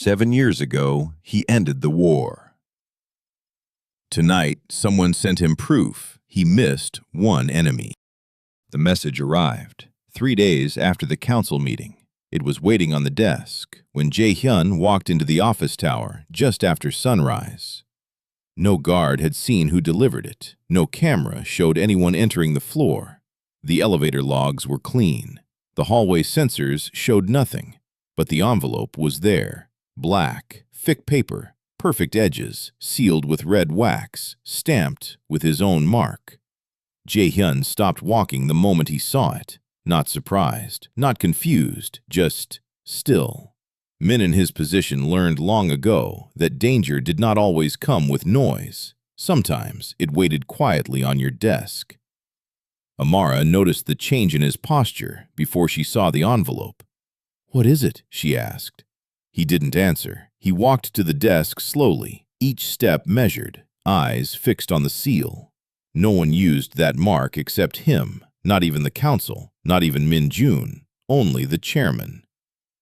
7 years ago, he ended the war. Tonight, someone sent him proof he missed one enemy. The message arrived 3 days after the council meeting. It was waiting on the desk when Jay Hun walked into the office tower just after sunrise. No guard had seen who delivered it. No camera showed anyone entering the floor. The elevator logs were clean. The hallway sensors showed nothing. But the envelope was there. Black, thick paper, perfect edges, sealed with red wax, stamped with his own mark. Jay Hun stopped walking the moment he saw it. Not surprised, not confused, just still. Men in his position learned long ago that danger did not always come with noise. Sometimes it waited quietly on your desk. Amara noticed the change in his posture before she saw the envelope. "What is it?" she asked. He didn't answer. He walked to the desk slowly, each step measured, eyes fixed on the seal. No one used that mark except him, not even the council, not even Min Jun, only the chairman.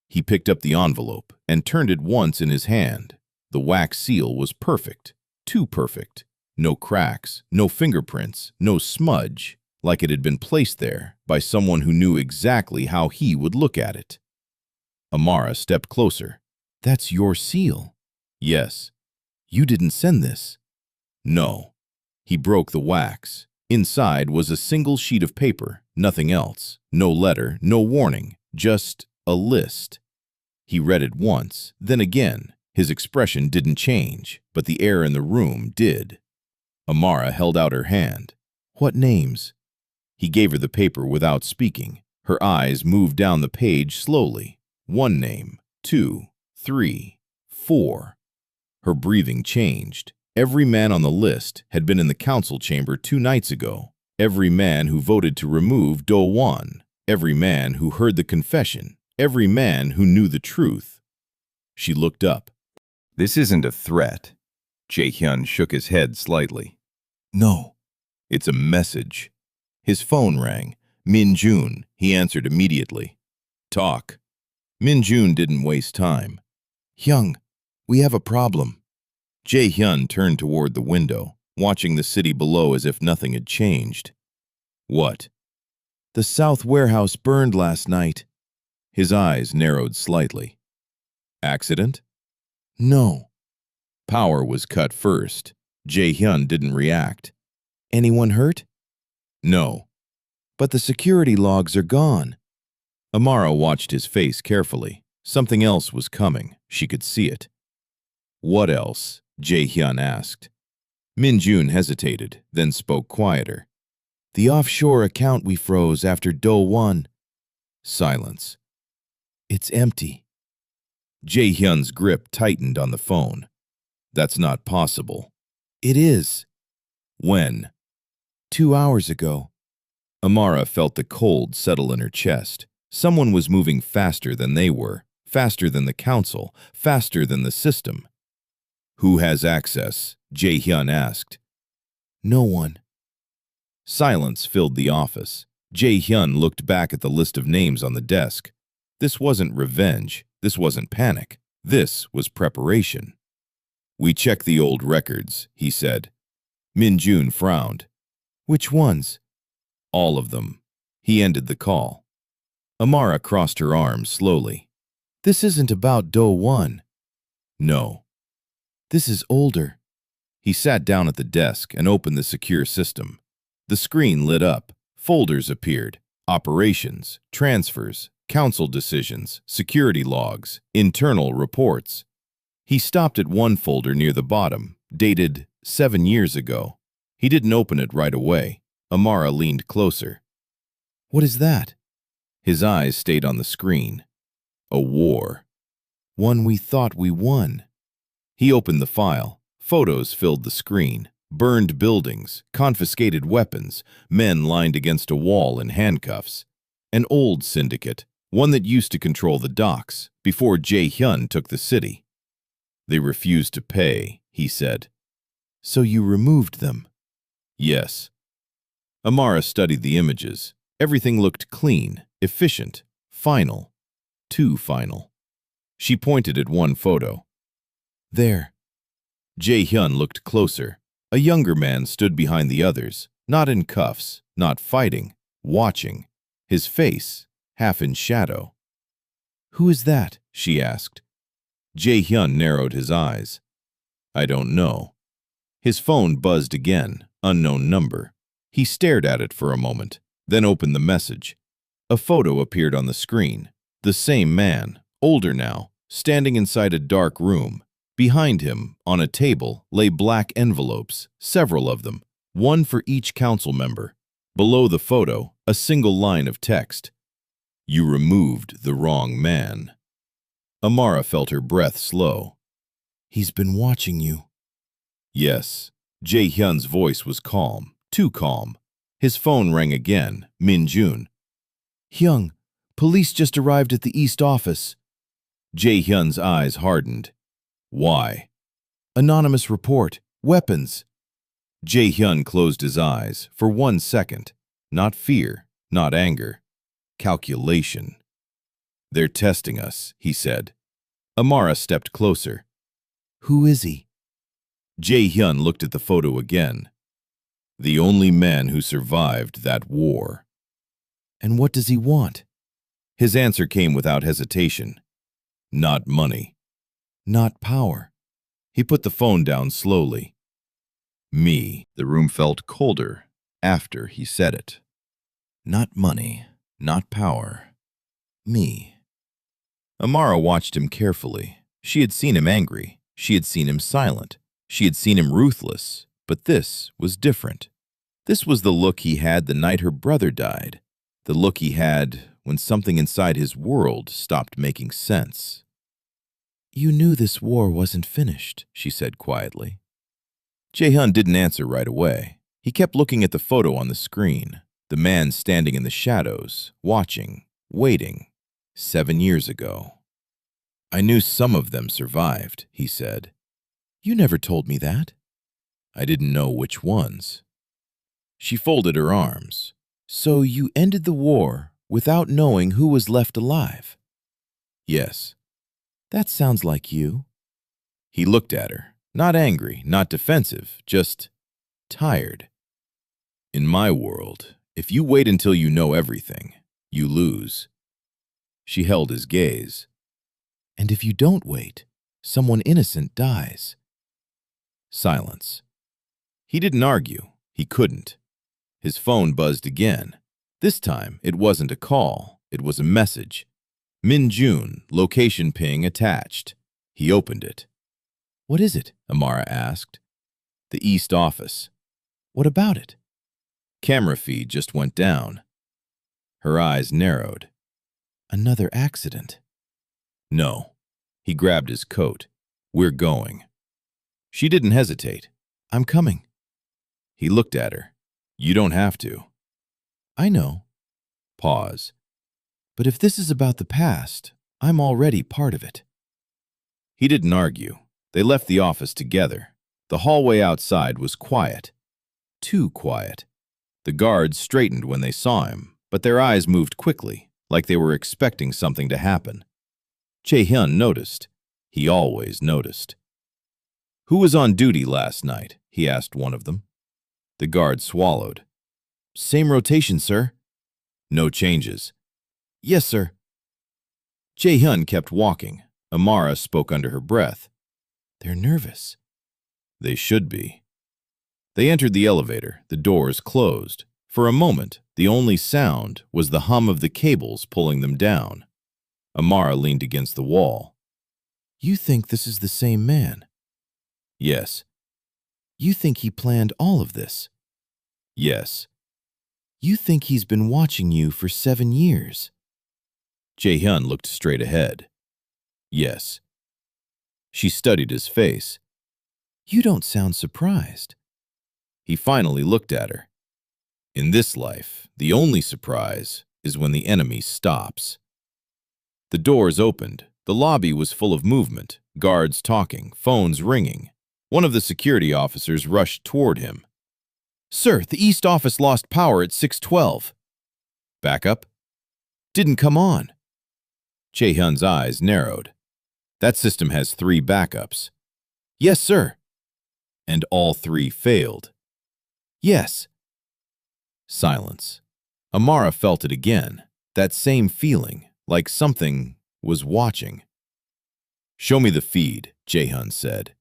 He picked up the envelope and turned it once in his hand. The wax seal was perfect, too perfect. No cracks, no fingerprints, no smudge, like it had been placed there by someone who knew exactly how he would look at it. Amara stepped closer. "That's your seal." "Yes." "You didn't send this." "No." He broke the wax. Inside was a single sheet of paper, nothing else. No letter, no warning, just a list. He read it once, then again. His expression didn't change, but the air in the room did. Amara held out her hand. "What names?" He gave her the paper without speaking. Her eyes moved down the page slowly. 1 name, 2, 3, 4. Her breathing changed. Every man on the list had been in the council chamber 2 nights ago. Every man who voted to remove Do Won. Every man who heard the confession. Every man who knew the truth. She looked up. "This isn't a threat." Jay Hun shook his head slightly. "No, it's a message." His phone rang. Min Jun. He answered immediately. "Talk." Min Jun didn't waste time. "Hyung, we have a problem." Jay Hyun turned toward the window, watching the city below as if nothing had changed. "What?" "The south warehouse burned last night." His eyes narrowed slightly. "Accident?" "No." Power was cut first. Jay Hyun didn't react. "Anyone hurt?" "No." "But the security logs are gone." Amara watched his face carefully. Something else was coming. She could see it. "What else?" Jay Hyun asked. Min Jun hesitated, then spoke quieter. "The offshore account we froze after Do Won." Silence. "It's empty." Jay Hyun's grip tightened on the phone. "That's not possible." "It is." "When?" 2 hours ago." Amara felt the cold settle in her chest. Someone was moving faster than they were, faster than the council, faster than the system. "Who has access?" Jay Hyun asked. "No one." Silence filled the office. Jay Hyun looked back at the list of names on the desk. This wasn't revenge. This wasn't panic. This was preparation. "We checked the old records," he said. Min Jun frowned. "Which ones?" "All of them." He ended the call. Amara crossed her arms slowly. "This isn't about Do Won." "No." "This is older." He sat down at the desk and opened the secure system. The screen lit up. Folders appeared. Operations, transfers, council decisions, security logs, internal reports. He stopped at one folder near the bottom, dated 7 years ago. He didn't open it right away. Amara leaned closer. "What is that?" His eyes stayed on the screen. "A war." "One we thought we won." He opened the file. Photos filled the screen. Burned buildings, confiscated weapons, men lined against a wall in handcuffs. An old syndicate, one that used to control the docks, before Jay Hyun took the city. "They refused to pay," he said. "So you removed them?" "Yes." Amara studied the images. Everything looked clean, efficient, final. Too final. She pointed at one photo. There. Jay Hun looked closer. A younger man stood behind the others, not in cuffs, not fighting, watching, his face half in shadow. Who is that? She asked. Jay Hun narrowed his eyes. I don't know. His phone buzzed again, unknown number. He stared at it for a moment, then opened the message. A photo appeared on the screen. The same man, older now, standing inside a dark room. Behind him, on a table, lay black envelopes, several of them, one for each council member. Below the photo, a single line of text. You removed the wrong man. Amara felt her breath slow. He's been watching you. Yes. Jae Hyun's voice was calm, too calm. His phone rang again, Min Jun. Hyung, police just arrived at the East office. Jae Hyun's eyes hardened. Why? Anonymous report. Weapons. Jae Hyun closed his eyes for 1 second. Not fear, not anger. Calculation. They're testing us, he said. Amara stepped closer. Who is he? Jae Hyun looked at the photo again. The only man who survived that war. And what does he want? His answer came without hesitation. Not money. Not power. He put the phone down slowly. Me. The room felt colder after he said it. Not money, not power. Me. Amara watched him carefully. She had seen him angry. She had seen him silent. She had seen him ruthless. But this was different. This was the look he had the night her brother died. The look he had when something inside his world stopped making sense. You knew this war wasn't finished, she said quietly. Jae Hun didn't answer right away. He kept looking at the photo on the screen. The man standing in the shadows, watching, waiting. 7 years ago. I knew some of them survived, he said. You never told me that. I didn't know which ones. She folded her arms. So you ended the war without knowing who was left alive? Yes. That sounds like you. He looked at her, not angry, not defensive, just tired. In my world, if you wait until you know everything, you lose. She held his gaze. And if you don't wait, someone innocent dies. Silence. He didn't argue. He couldn't. His phone buzzed again. This time, it wasn't a call. It was a message. Min Jun, location ping attached. He opened it. What is it? Amara asked. The East office. What about it? Camera feed just went down. Her eyes narrowed. Another accident. No. He grabbed his coat. We're going. She didn't hesitate. I'm coming. He looked at her. You don't have to. I know. Pause. But if this is about the past, I'm already part of it. He didn't argue. They left the office together. The hallway outside was quiet. Too quiet. The guards straightened when they saw him, but their eyes moved quickly, like they were expecting something to happen. Jae Hyun noticed. He always noticed. Who was on duty last night? He asked one of them. The guard swallowed. Same rotation, sir. No changes. Yes, sir. Jae Hyun kept walking. Amara spoke under her breath. They're nervous. They should be. They entered the elevator. The doors closed. For a moment, the only sound was the hum of the cables pulling them down. Amara leaned against the wall. You think this is the same man? Yes. You think he planned all of this? Yes. You think he's been watching you for 7 years? Jae Hyun looked straight ahead. Yes. She studied his face. You don't sound surprised. He finally looked at her. In this life, the only surprise is when the enemy stops. The doors opened. The lobby was full of movement, guards talking, phones ringing. One of the security officers rushed toward him. Sir, the East office lost power at 6:12. Backup? Didn't come on. Jae Hyun's eyes narrowed. That system has 3 backups. Yes, sir. And all 3 failed. Yes. Silence. Amara felt it again, that same feeling, like something was watching. Show me the feed, Jay Hun said.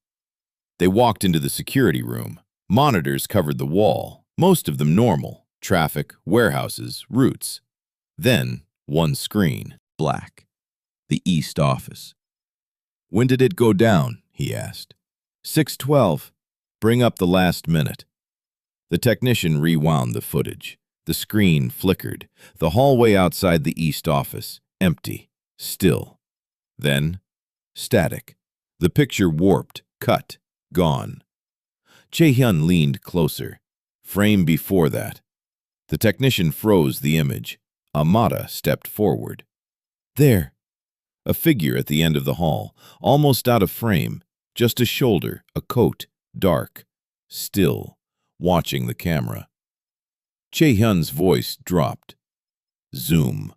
They walked into the security room. Monitors covered the wall, most of them normal, traffic, warehouses, routes. Then, one screen, black. The East office. When did it go down? He asked. 6:12. Bring up the last minute. The technician rewound the footage. The screen flickered. The hallway outside the East office, empty, still. Then, static. The picture warped, cut, gone. Jay Hun leaned closer. Frame before that. The technician froze the image. Amada stepped forward. There. A figure at the end of the hall, almost out of frame. Just a shoulder, a coat, dark, still, watching the camera. Jay Hun's voice dropped. Zoom.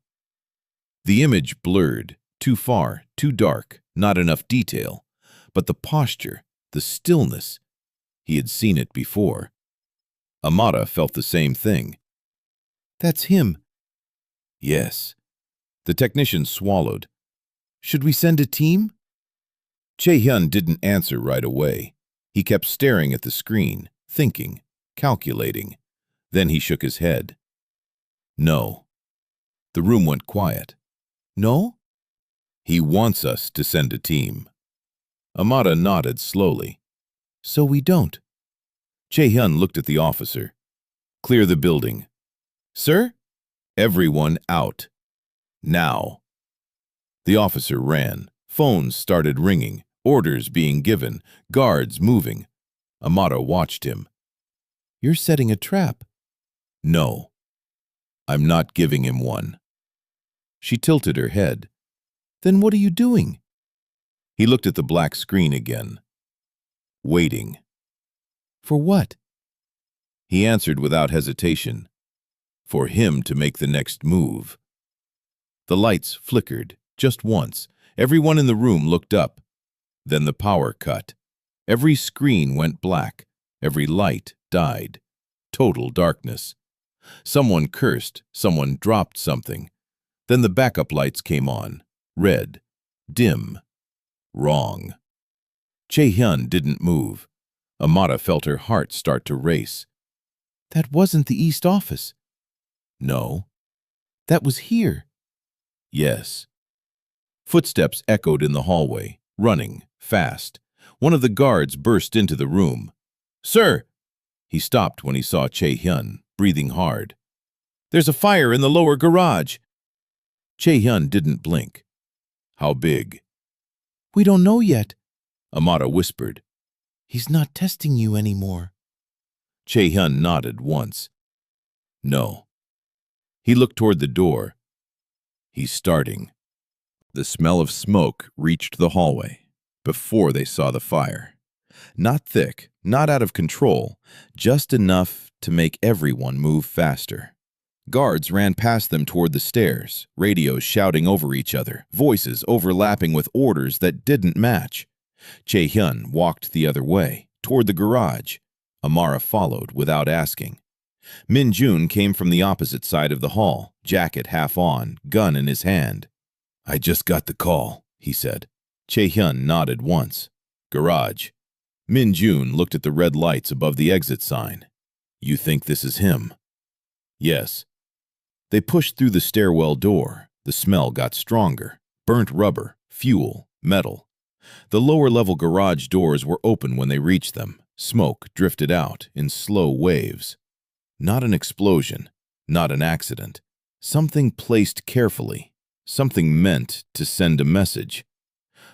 The image blurred, too far, too dark, not enough detail. But the posture, the stillness, he had seen it before. Amada felt the same thing. That's him. Yes. The technician swallowed. Should we send a team? Jay Hun didn't answer right away. He kept staring at the screen, thinking, calculating. Then he shook his head. No. The room went quiet. No? He wants us to send a team. Amada nodded slowly. So we don't. Jay Hun looked at the officer. Clear the building. Sir? Everyone out. Now. The officer ran. Phones started ringing, orders being given, guards moving. Amada watched him. You're setting a trap. No. I'm not giving him one. She tilted her head. Then what are you doing? He looked at the black screen again. Waiting. For what? He answered without hesitation. For him to make the next move. The lights flickered, just once. Everyone in the room looked up. Then the power cut. Every screen went black. Every light died. Total darkness. Someone cursed. Someone dropped something. Then the backup lights came on. Red. Dim. Wrong. Jay Hun didn't move. Amada felt her heart start to race. That wasn't the East office. No. That was here. Yes. Footsteps echoed in the hallway, running, fast. One of the guards burst into the room. Sir! He stopped when he saw Jay Hun, breathing hard. There's a fire in the lower garage. Jay Hun didn't blink. How big? We don't know yet, Amada whispered. He's not testing you anymore. Jay Hun nodded once. No. He looked toward the door. He's starting. The smell of smoke reached the hallway before they saw the fire. Not thick, not out of control, just enough to make everyone move faster. Guards ran past them toward the stairs, radios shouting over each other, voices overlapping with orders that didn't match. Jay Hun walked the other way, toward the garage. Amara followed without asking. Min Jun came from the opposite side of the hall, jacket half on, gun in his hand. I just got the call, he said. Jay Hun nodded once. Garage. Min Jun looked at the red lights above the exit sign. You think this is him? Yes. They pushed through the stairwell door. The smell got stronger. Burnt rubber, fuel, metal. The lower-level garage doors were open when they reached them. Smoke drifted out in slow waves. Not an explosion, not an accident. Something placed carefully. Something meant to send a message.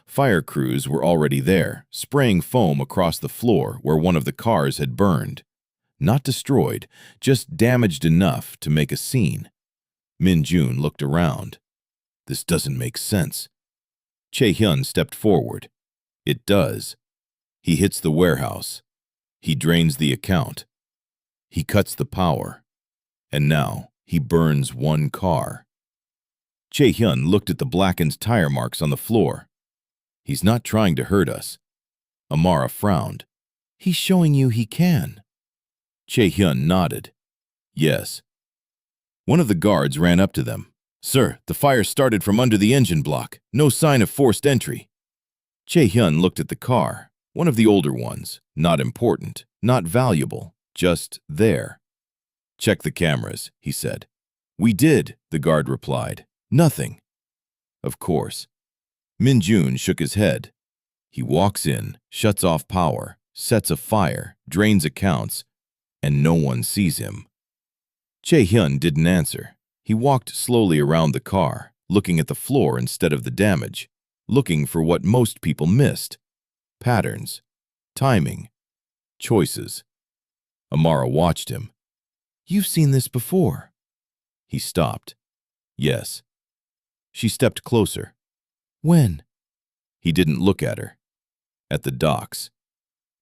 Fire crews were already there, spraying foam across the floor where one of the cars had burned. Not destroyed, just damaged enough to make a scene. Min Jun looked around. This doesn't make sense. Jay Hun stepped forward. It does. He hits the warehouse. He drains the account. He cuts the power. And now he burns one car. Jay Hun looked at the blackened tire marks on the floor. He's not trying to hurt us. Amara frowned. He's showing you he can. Jay Hun nodded. Yes. One of the guards ran up to them. Sir, the fire started from under the engine block. No sign of forced entry. Jay Hun looked at the car, one of the older ones, not important, not valuable, just there. Check the cameras, he said. We did, the guard replied. Nothing. Of course. Min-jun shook his head. He walks in, shuts off power, sets a fire, drains accounts, and no one sees him. Jay Hun didn't answer. He walked slowly around the car, looking at the floor instead of the damage, looking for what most people missed. Patterns, timing, choices. Amara watched him. You've seen this before. He stopped. Yes. She stepped closer. When? He didn't look at her. At the docks.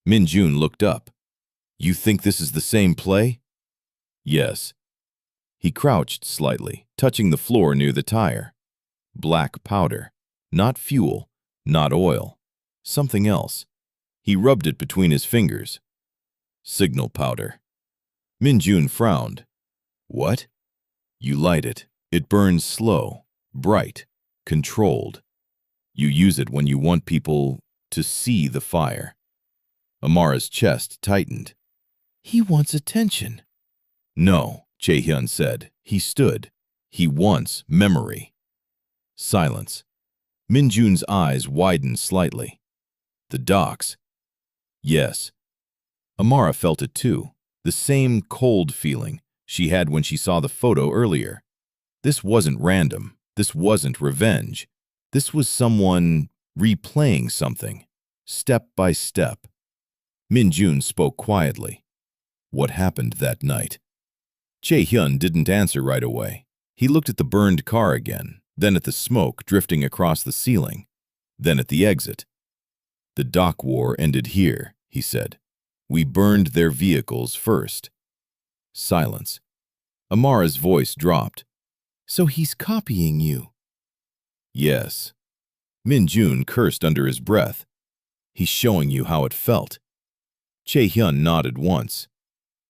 Min-jun looked up. You think this is the same play? Yes. He crouched slightly, touching the floor near the tire. Black powder. Not fuel, not oil. Something else. He rubbed it between his fingers. Signal powder. Min-jun frowned. What? You light it. It burns slow, bright, controlled. You use it when you want people to see the fire. Amara's chest tightened. He wants attention. No, Jay Hun said. He stood. He wants memory. Silence. Min-jun's eyes widened slightly. The docks. Yes. Amara felt it too. The same cold feeling she had when she saw the photo earlier. This wasn't random. This wasn't revenge. This was someone replaying something, step by step. Min-jun spoke quietly. What happened that night? Jay Hun didn't answer right away. He looked at the burned car again, then at the smoke drifting across the ceiling, then at the exit. The dock war ended here, he said. We burned their vehicles first. Silence. Amara's voice dropped. So he's copying you? Yes. Min-jun cursed under his breath. He's showing you how it felt. Jay Hun nodded once.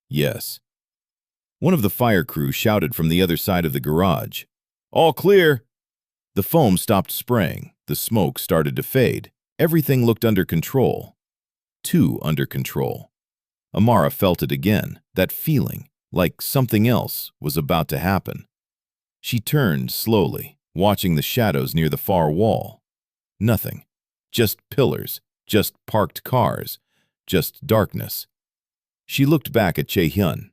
Yes. One of the fire crew shouted from the other side of the garage. All clear! The foam stopped spraying. The smoke started to fade. Everything looked under control. Too under control. Amara felt it again, that feeling, like something else was about to happen. She turned slowly, watching the shadows near the far wall. Nothing. Just pillars, just parked cars, just darkness. She looked back at Jay Hun.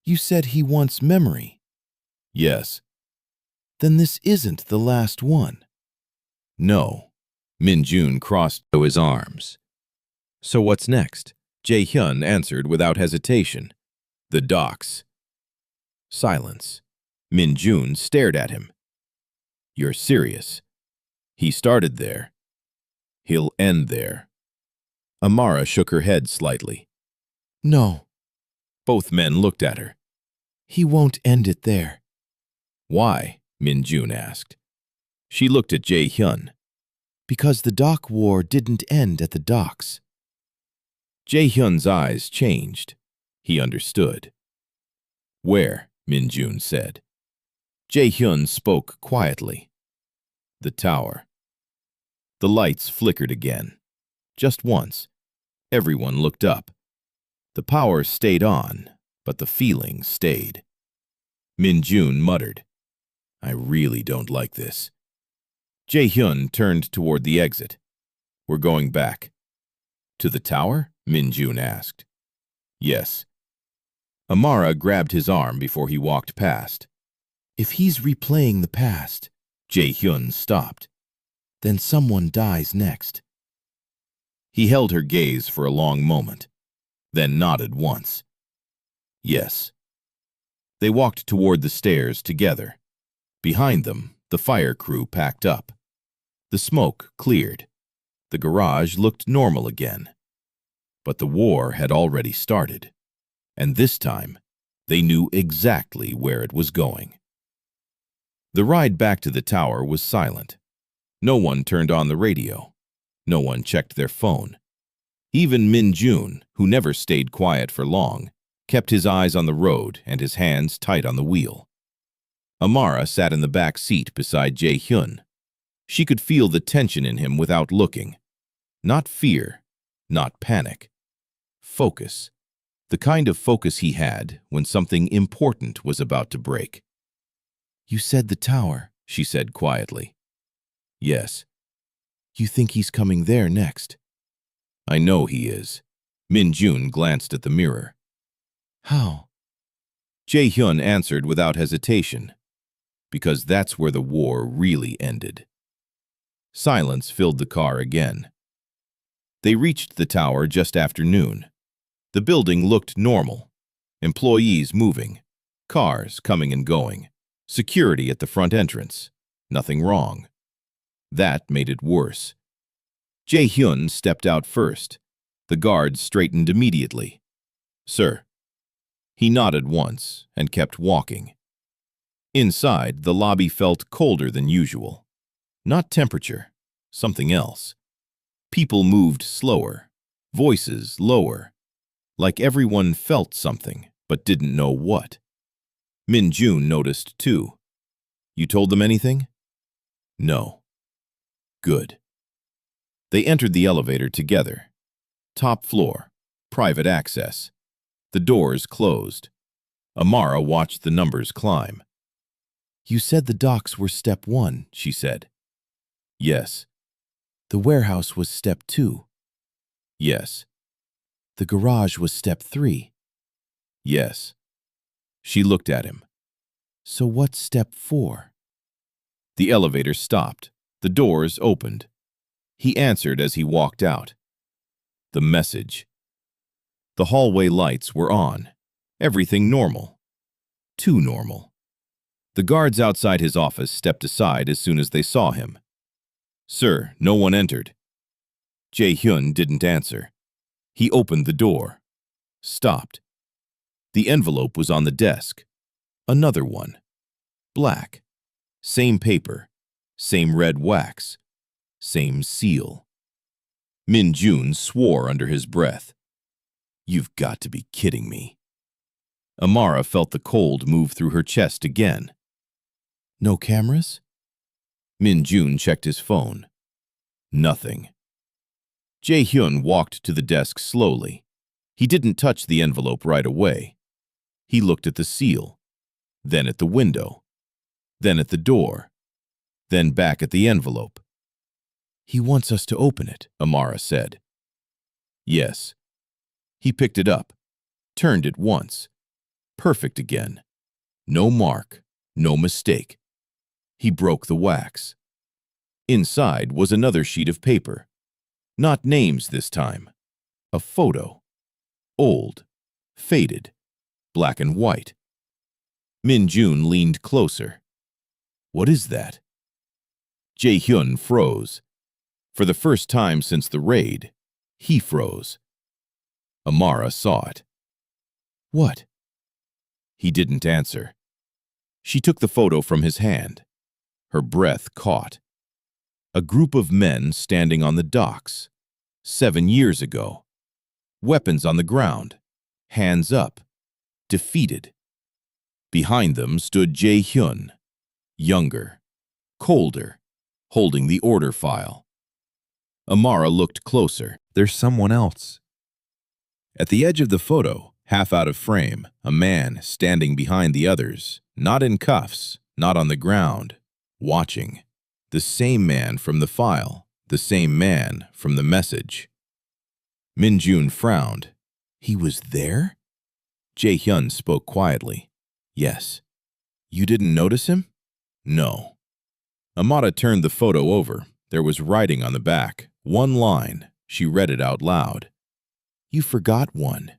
You said he wants memory. Yes. Then this isn't the last one. No. Min-jun crossed his arms. So what's next? Jay Hun answered without hesitation. The docks. Silence. Min-jun stared at him. You're serious. He started there. He'll end there. Amara shook her head slightly. No. Both men looked at her. He won't end it there. Why? Min-jun asked. She looked at Jay Hun. Because the dock war didn't end at the docks. Jay Hyun's eyes changed. He understood. Where? Min-jun said. Jay Hun spoke quietly. The tower. The lights flickered again. Just once. Everyone looked up. The power stayed on, but the feeling stayed. Min-jun muttered, I really don't like this. Jay Hun turned toward the exit. We're going back. To the tower? Min-jun asked. Yes. Amara grabbed his arm before he walked past. If he's replaying the past, Jay Hun stopped. Then someone dies next. He held her gaze for a long moment, then nodded once. Yes. They walked toward the stairs together. Behind them, the fire crew packed up. The smoke cleared. The garage looked normal again. But the war had already started, and this time, they knew exactly where it was going. The ride back to the tower was silent. No one turned on the radio. No one checked their phone. Even Min Jun, who never stayed quiet for long, kept his eyes on the road and his hands tight on the wheel. Amara sat in the back seat beside Jay Hun. She could feel the tension in him without looking. Not fear, not panic. Focus. The kind of focus he had when something important was about to break. "You said the tower," she said quietly. "Yes." "You think he's coming there next?" "I know he is." Min Jun glanced at the mirror. "How?" Jae Hyun answered without hesitation. "Because that's where the war really ended." Silence filled the car again. They reached the tower just after noon. The building looked normal. Employees moving, cars coming and going, security at the front entrance. Nothing wrong. That made it worse. Jae Hyun stepped out first. The guard straightened immediately. "Sir." He nodded once and kept walking. Inside, the lobby felt colder than usual. Not temperature, something else. People moved slower, voices lower, like everyone felt something but didn't know what. Min Jun noticed too. "You told them anything?" "No." "Good." They entered the elevator together. Top floor, private access. The doors closed. Amara watched the numbers climb. "You said the docks were step 1, she said. "Yes." "The warehouse was step 2. "Yes." The garage was step 3. "Yes." She looked at him. So what's step 4? The elevator stopped. The doors opened. He answered as he walked out. The message. The hallway lights were on. Everything normal. Too normal. The guards outside his office stepped aside as soon as they saw him. "Sir, no one entered." Jae Hyun didn't answer. He opened the door. Stopped. The envelope was on the desk. Another one. Black. Same paper. Same red wax. Same seal. Min Jun swore under his breath. "You've got to be kidding me." Amara felt the cold move through her chest again. No cameras? Min Jun checked his phone. Nothing. Jae Hyun walked to the desk slowly. He didn't touch the envelope right away. He looked at the seal, then at the window, then at the door, then back at the envelope. "He wants us to open it," Amara said. "Yes." He picked it up, turned it once. Perfect again. No mark, no mistake. He broke the wax. Inside was another sheet of paper. Not names this time. A photo. Old. Faded. Black and white. Min Jun leaned closer. "What is that?" Jae Hyun froze. For the first time since the raid, he froze. Amara saw it. "What?" He didn't answer. She took the photo from his hand. Her breath caught. A group of men standing on the docks. 7 years ago. Weapons on the ground. Hands up. Defeated. Behind them stood Jae Hyun. Younger. Colder. Holding the order file. Amara looked closer. There's someone else. At the edge of the photo, half out of frame, a man standing behind the others, not in cuffs, not on the ground, watching. The same man from the file, the same man from the message. Min Jun frowned. "He was there?" Jae Hyun spoke quietly. "Yes." "You didn't notice him?" "No." Amara turned the photo over. There was writing on the back. One line. She read it out loud. "You forgot one."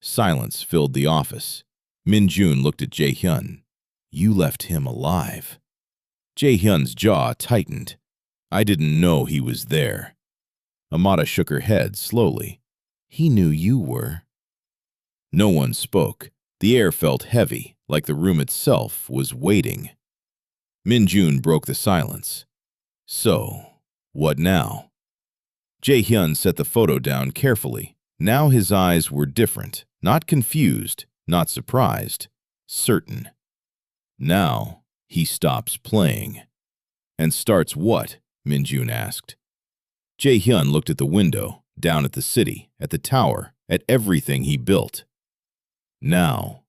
Silence filled the office. Min Jun looked at Jae Hyun. "You left him alive." Jae Hyun's jaw tightened. "I didn't know he was there." Amara shook her head slowly. "He knew you were." No one spoke. The air felt heavy, like the room itself was waiting. Min Jun broke the silence. "So, what now?" Jay Hun set the photo down carefully. Now his eyes were different, not confused, not surprised, certain. Now he stops playing. And starts what? Min-jun asked. Jay Hyun looked at the window, down at the city, at the tower, at everything he built. Now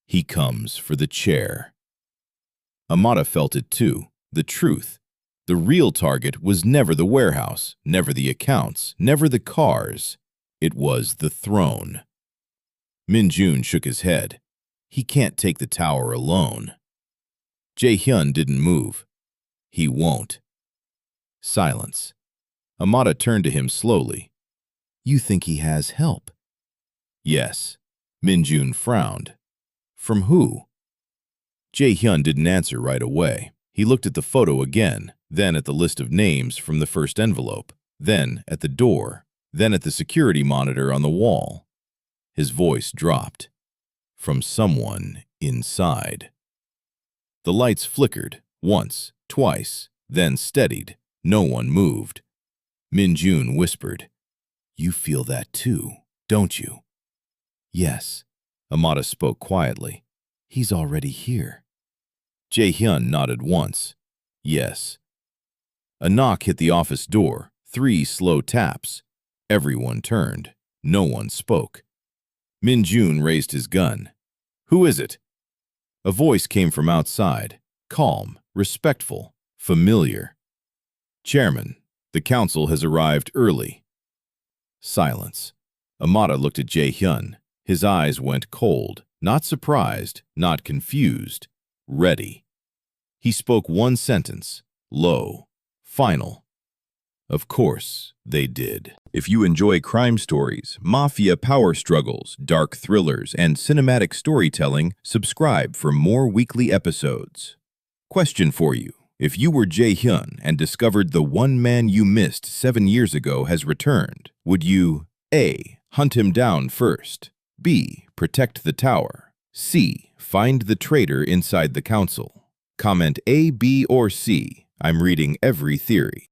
he comes for the chair. Amada felt it too, the truth. The real target was never the warehouse, never the accounts, never the cars. It was the throne. Min-jun shook his head. He can't take the tower alone. Jay Hyun didn't move. He won't. Silence. Amada turned to him slowly. You think he has help? Yes. Min-jun frowned. From who? Jay Hyun didn't answer right away. He looked at the photo again, then at the list of names from the first envelope, then at the door, then at the security monitor on the wall. His voice dropped. From someone inside. The lights flickered, once, twice, then steadied. No one moved. Min-jun whispered, You feel that too, don't you? Yes. Amada spoke quietly. He's already here. Jay Hyun nodded once. Yes. A knock hit the office door, 3 slow taps. Everyone turned. No one spoke. Min-jun raised his gun. Who is it? A voice came from outside, calm, respectful, familiar. Chairman, the council has arrived early. Silence. Amada looked at Jay Hyun. His eyes went cold, not surprised, not confused. Ready. He spoke one sentence, low, final. Of course, they did. If you enjoy crime stories, mafia power struggles, dark thrillers, and cinematic storytelling, subscribe for more weekly episodes. Question for you. If you were Jay Hyun and discovered the one man you missed 7 years ago has returned, would you A. Hunt him down first, B. Protect the tower, C. Find the traitor inside the council? Comment A, B, or C. I'm reading every theory.